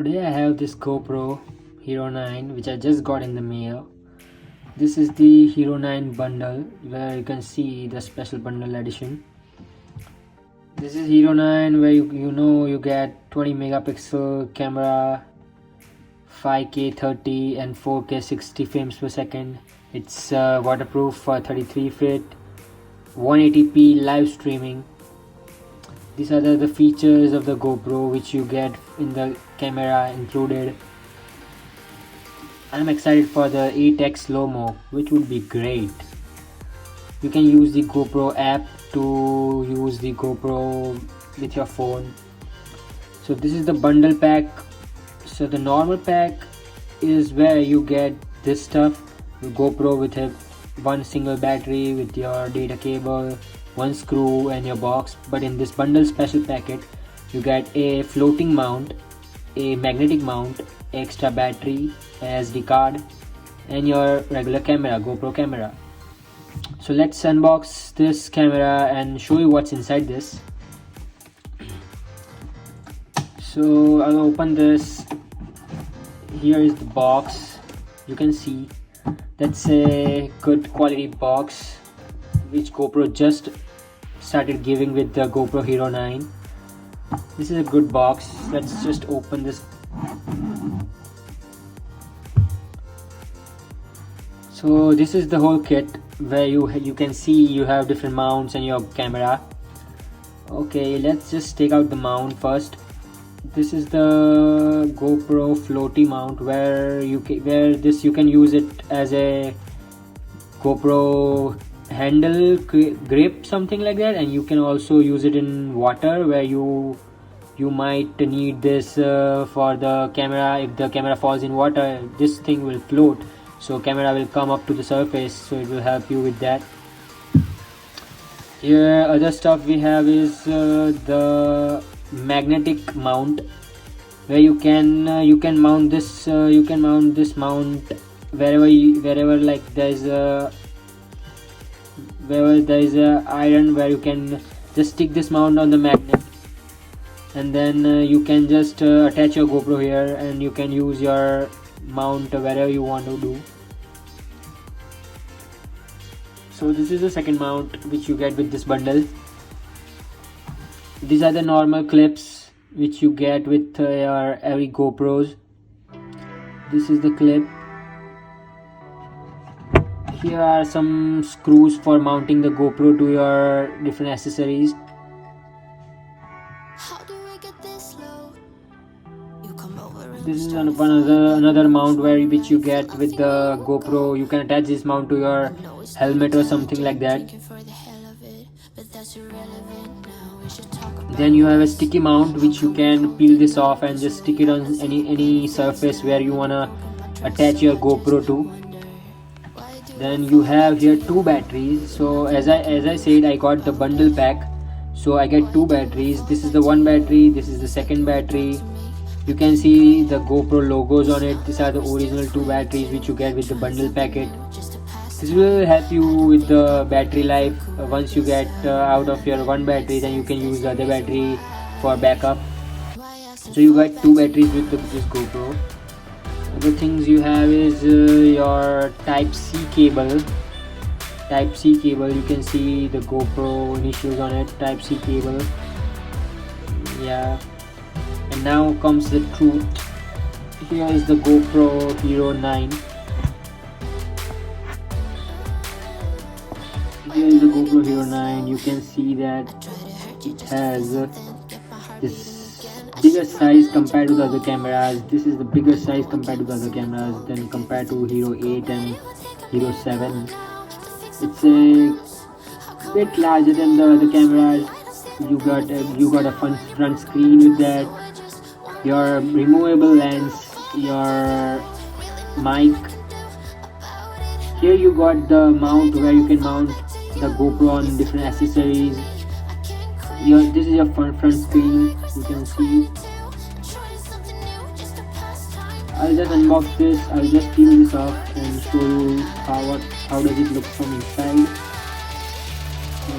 Today I have this GoPro Hero 9 which I just got in the mail. This is the Hero 9 bundle where you can see the special bundle edition. This is Hero 9 where you get 20 megapixel camera, 5K 30 and 4K 60 frames per second. It's waterproof for 33 feet, 180p live streaming. These are the features of the GoPro which you get in the camera included. I'm excited for the 8x slow-mo, which would be great. You can use the GoPro app to use the GoPro with your phone. So this is the bundle pack. So the normal pack is where you get this stuff, the GoPro with one single battery with your data cable, one screw and your box. But in this bundle special packet you get a floating mount, a magnetic mount, extra battery, SD card and your regular camera, GoPro camera. So let's unbox this camera and show you what's inside this. So I'll open this. Here is the box. You can see that's a good quality box which GoPro just started giving with the GoPro Hero 9. This is a good box. Let's just open this. So this is the whole kit where you can see you have different mounts and your camera. Okay, let's just take out the mount first. This is the GoPro floaty mount where you can use it as a GoPro handle grip, something like that, and you can also use it in water where you might need this for the camera. If the camera falls in water, this thing will float, so camera will come up to the surface, so it will help you with that. Here other stuff we have is the magnetic mount where you can mount this mount wherever like there is a iron, where you can just stick this mount on the magnet and then you can just attach your GoPro here and you can use your mount wherever you want to do. So this is the second mount which you get with this bundle. These are the normal clips which you get with your every GoPros. This is the clip. Here are some screws for mounting the GoPro to your different accessories. This is another mount which you get with the GoPro. You can attach this mount to your helmet or something like that. Then you have a sticky mount which you can peel this off and just stick it on any surface where you wanna attach your GoPro to. Then you have here two batteries. So as I said, I got the bundle pack, so I get two batteries. This is the one battery, this is the second battery. You can see the GoPro logos on it. These are the original two batteries which you get with the bundle packet. This will help you with the battery life. Once you get out of your one battery, then you can use the other battery for backup. So you got two batteries with this GoPro. Other things you have is your Type-C cable. Type-C cable, you can see the GoPro initials on it. Type-C cable. Yeah. And now comes the truth. Here is the GoPro Hero 9. Here is the GoPro Hero 9. You can see that it has this bigger size compared to the other cameras. This is the bigger size compared to the other cameras than compared to Hero 8 and Hero 7. It's a bit larger than the other cameras. You got a front screen with that, your removable lens, your mic. Here you got the mount where you can mount the GoPro on different accessories. This is your front screen, you can see. I'll just unbox this. I'll just peel this off and show you how does it look from inside.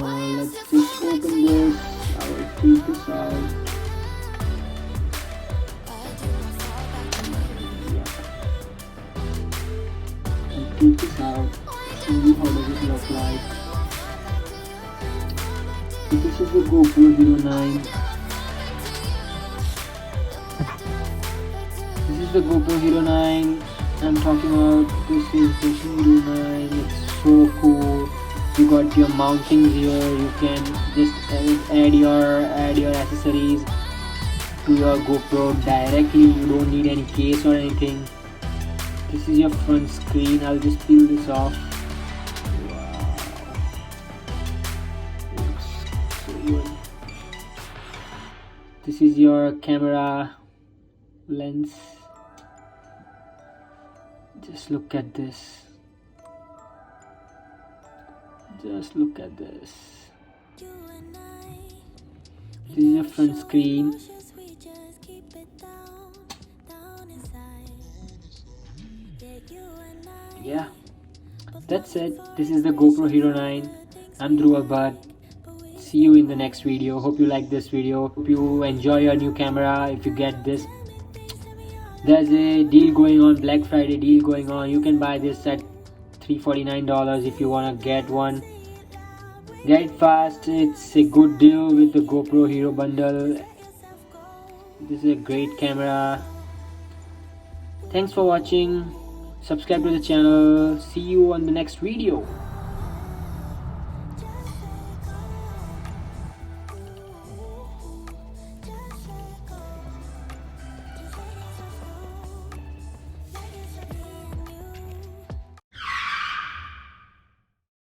Let's just open this. I will take this out. take this out, show you how does it look like. So this is the GoPro Hero 9. This is the GoPro Hero 9 I'm talking about. This is the Hero 9. It's so cool. You got your mountings here. You can just add your accessories to your GoPro directly. You don't need any case or anything. This is your front screen. I'll just peel this off. Wow, looks so good. This is your camera lens. Just look at this. Just look at this. This is your front screen. Yeah, that's it. This is the GoPro Hero 9. I'm Dhruv Bhatt. See you in the next video. Hope you like this video. Hope you enjoy your new camera. If you get this, there's a deal going on, Black Friday deal going on. You can buy this at $349 if you want to get one. Get it fast. It's a good deal with the GoPro Hero bundle. This is a great camera. Thanks for watching. Subscribe to the channel. See you on the next video.